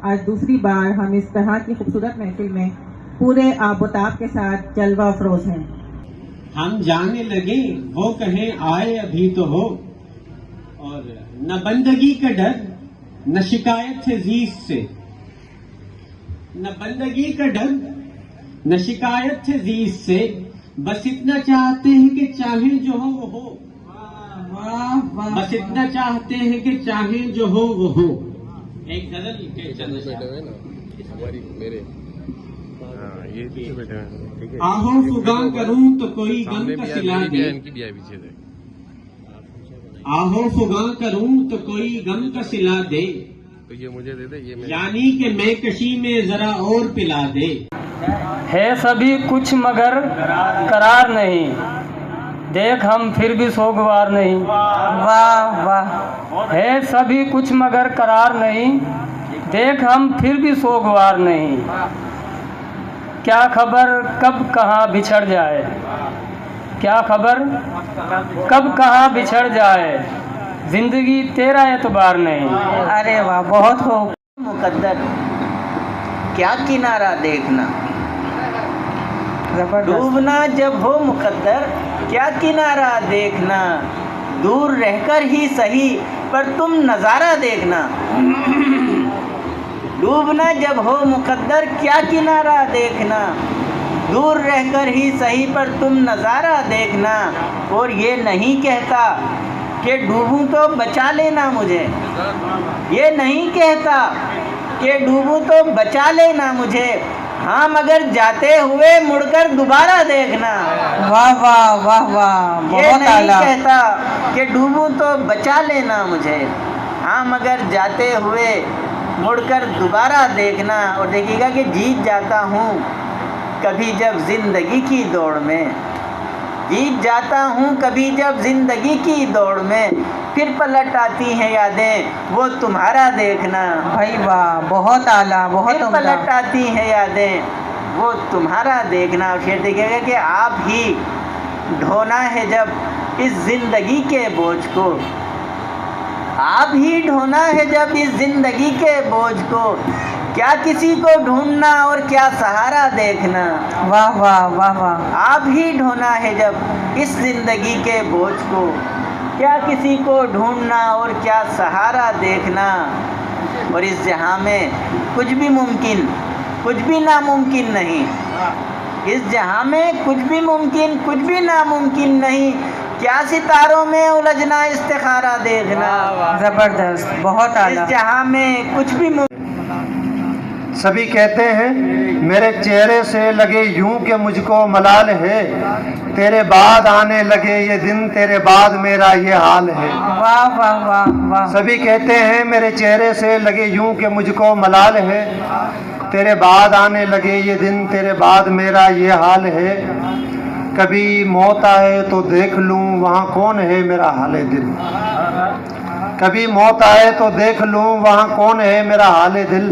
आज दूसरी बार हम इस तरह की खूबसूरत महफिल में पूरे आबोताब के साथ जलवा अफरोज हैं। हम जाने लगे वो कहें आए अभी तो हो, और न बंदगी का डर न शिकायत है जीज से, न बंदगी का डर न शिकायत है जीज से, बस इतना चाहते हैं कि चाहे जो हो वो हो। बस इतना चाहते हैं कि चाहे जो हो वो हो। एक गजल के आहो फुगा करूं तो कोई गम का सिला दे, आहो फुगा करूं तो कोई गम का सिला दे, तो ये मुझे दे दे, ये यानी कि मैं कशी में जरा और पिला दे। है सभी कुछ मगर करार नहीं, देख हम फिर भी सोगवार नहीं। वाह वाह। है सभी कुछ मगर करार नहीं, देख हम फिर भी सोगवार नहीं। क्या खबर कब कहाँ बिछड़ जाए, क्या खबर कब कहाँ बिछड़ जाए, जिंदगी तेरा एतबार नहीं। अरे वाह, बहुत हो मुकद्दर, क्या किनारा देखना, डूबना जब हो मुकद्दर, क्या किनारा देखना, दूर रहकर ही सही पर तुम नज़ारा देखना। डूबना जब हो मुकद्दर, क्या किनारा देखना, दूर रहकर ही सही पर तुम नज़ारा देखना। और ये नहीं कहता कि डूबूं तो बचा लेना मुझे, ये नहीं कहता कि डूबूं तो बचा लेना मुझे, हाँ मगर जाते हुए मुड़कर दोबारा देखना। वाह वाह वाह वाह, ये नहीं कहता कि डूबूं तो बचा लेना मुझे, हाँ मगर जाते हुए मुड़कर दोबारा देखना। और देखिएगा कि जीत जाता हूँ कभी जब ज़िंदगी की दौड़ में, जीत जाता हूँ कभी जब ज़िंदगी की दौड़ में, फिर पलट आती हैं यादें वो तुम्हारा देखना। भाई वाह, बहुत आला, बहुत फिर पलट आती हैं यादें वो तुम्हारा देखना। और फिर देखिएगा कि आप ही ढोना है जब इस ज़िंदगी के बोझ को, आप ही ढोना है जब इस ज़िंदगी के बोझ को, क्या किसी को ढूंढना और क्या सहारा देखना। वाह वाह वाह वाह। आप ही ढोना है जब इस ज़िंदगी के बोझ को, क्या किसी को ढूंढना और क्या सहारा देखना। और इस जहां में कुछ भी मुमकिन, कुछ भी नामुमकिन नहीं, इस जहां में कुछ भी मुमकिन, कुछ भी नामुमकिन नहीं, क्या सितारों में उलझना इस्तिखारा देखना। ज़बरदस्त, बहुत आला। इस जहां में कुछ भी सभी कहते हैं मेरे चेहरे से लगे यूं कि मुझको मलाल है, तेरे बाद आने लगे ये दिन, तेरे बाद मेरा ये हाल है। वाह वाह वाह वाह। सभी कहते हैं मेरे चेहरे से लगे यूं कि मुझको मलाल है, तेरे बाद आने लगे ये दिन, तेरे बाद मेरा ये हाल है। कभी मौत आए तो देख लूं वहाँ कौन है मेरा हाल दिल, कभी मौत आए तो देख लूं वहाँ कौन है मेरा हाल दिल,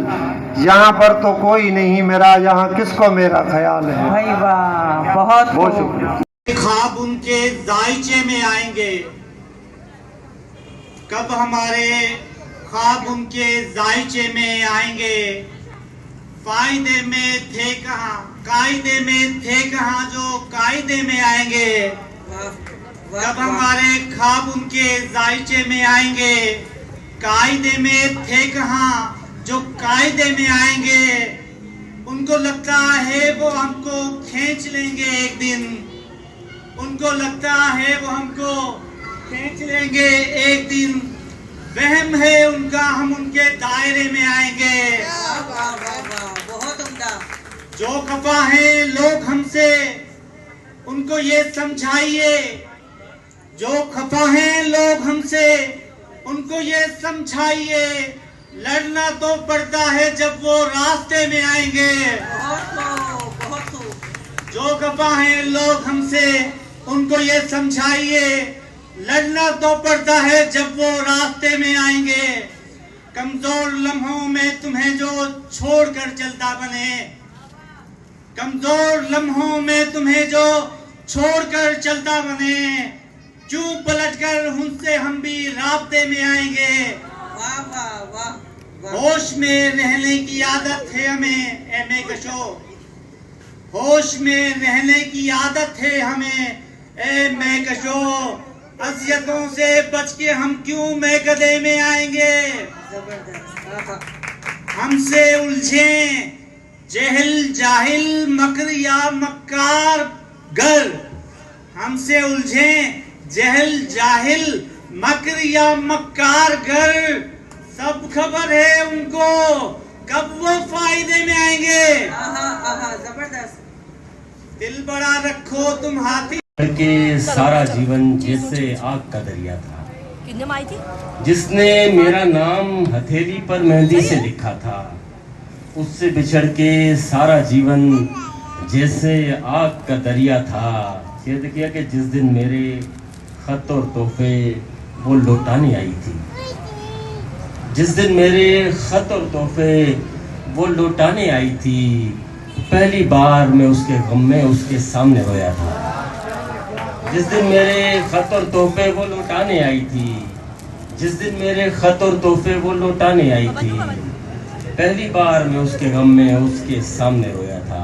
यहाँ पर तो कोई नहीं मेरा, यहाँ किसको मेरा ख्याल है। भाई वाह, बहुत बहुत शुक्रिया। ख्वाब उनके जायचे में आएंगे, कब हमारे ख्वाब उनके जायचे में आएंगे, फायदे में थे कहाँ, कायदे में थे कहाँ जो कायदे में आएंगे। कब हमारे ख्वाब उनके जायचे में आएंगे, कायदे में थे कहाँ जो कायदे में आएंगे। उनको लगता है वो हमको खींच लेंगे एक दिन, उनको लगता है वो हमको खींच लेंगे एक दिन, वहम है उनका हम उनके दायरे में आएंगे। बहुत उम्दा। जो खफा हैं लोग हमसे उनको ये समझाइए, जो खफा हैं लोग हमसे उनको ये समझाइए, लड़ना तो पड़ता है जब वो रास्ते में आएंगे। जो खफा हैं लोग हमसे उनको ये समझाइए, लड़ना तो पड़ता है जब वो रास्ते में आएंगे। कमजोर लम्हों में तुम्हें जो छोड़कर चलता बने, कमजोर लम्हों में तुम्हें जो छोड़कर चलता बने, क्यों पलटकर उनसे हम भी रास्ते में आएंगे। वाह वाह वाह। होश में रहने की आदत है हमें ए मैं कशो, होश में रहने की आदत है हमें ए मैं कशो, अजियतों से बच के हम क्यों महकदे में आएंगे। हमसे उलझे जहल जाहिल मकर या मक्कार गर, हमसे उलझे जहल जाहिल मकर या मक्कार गर, सब खबर है उनको कब वो फायदे में आएंगे। जबरदस्त। दिल बड़ा रखो तुम हाथी के सारा जीवन जैसे आग का दरिया था, कितने में आई थी? जिसने मेरा नाम हथेली पर मेहंदी से लिखा था, उससे बिछड़ के सारा जीवन जैसे आग का दरिया था। याद किया कि जिस दिन मेरे खत और तोहफे वो लौटाने आई थी, जिस दिन मेरे खत और तोहफे वो लौटाने आई थी, पहली बार मैं उसके गम में उसके सामने रोया था। जिस दिन मेरे खत और तोहफे वो लौटाने आई थी, जिस दिन मेरे खत और तोहफे वो लौटाने आई थी, पहली बार मैं उसके गम में उसके सामने रोया था,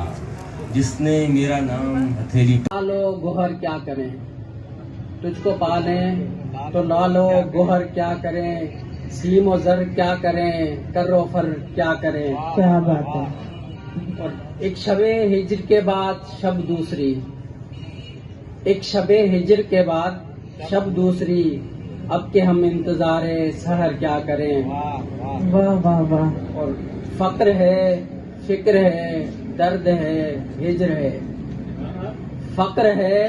जिसने मेरा नाम हथेली पर। लो गोहर क्या करें, तुझको पालें तो लालो गोहर क्या करें, सीम और जर क्या करें, कर्रो फर क्या करें। क्या बात है। और एक शबे हिजर के बाद शब दूसरी, एक शबे हिजर के बाद शब दूसरी, अब के हम इंतजारे सहर क्या करें। वाह वाह वाह। और फक्र है, फिक्र है, दर्द है, हिजर है। फक्र है,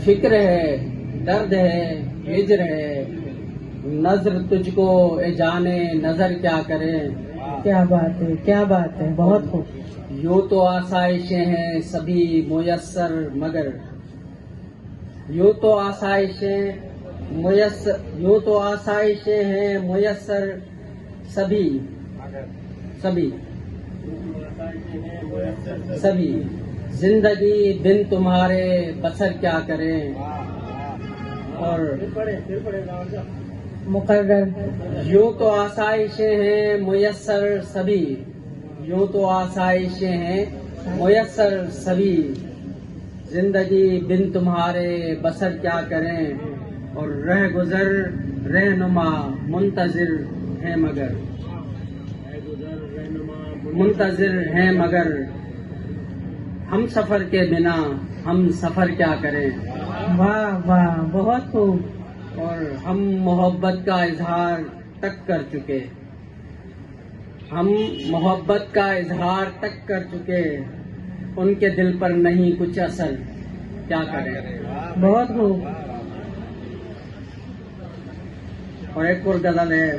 फिक्र है, दर्द है, हिजर है। नजर तुझको ए जाने नजर क्या करें। क्या बात है, क्या बात है, बहुत खूब। यूं तो आसाइशें हैं सभी मुयस्सर मगर, यूं तो आसाइशें मुयस्सर, यूं तो आसाइशें हैं मुयस्सर सभी सभी सभी, जिंदगी बिन तुम्हारे बसर क्या करें। और मुकर्रर। यूं तो आसाइशें हैं मुयस्सर सभी, यूं तो आसाइशें हैं मुयस्सर सभी, जिंदगी बिन तुम्हारे बसर क्या करें। और रह गुजर रहनुमा मुंतजिर है मगर, मुंतजिर है मगर, हम सफर के बिना हम सफर क्या करें। वाह वाह, बहुत खूब। और हम मोहब्बत का इजहार तक कर चुके, हम मोहब्बत का इजहार तक कर चुके, उनके दिल पर नहीं कुछ असर क्या करें। बहुत खूब। और एक और गजल है।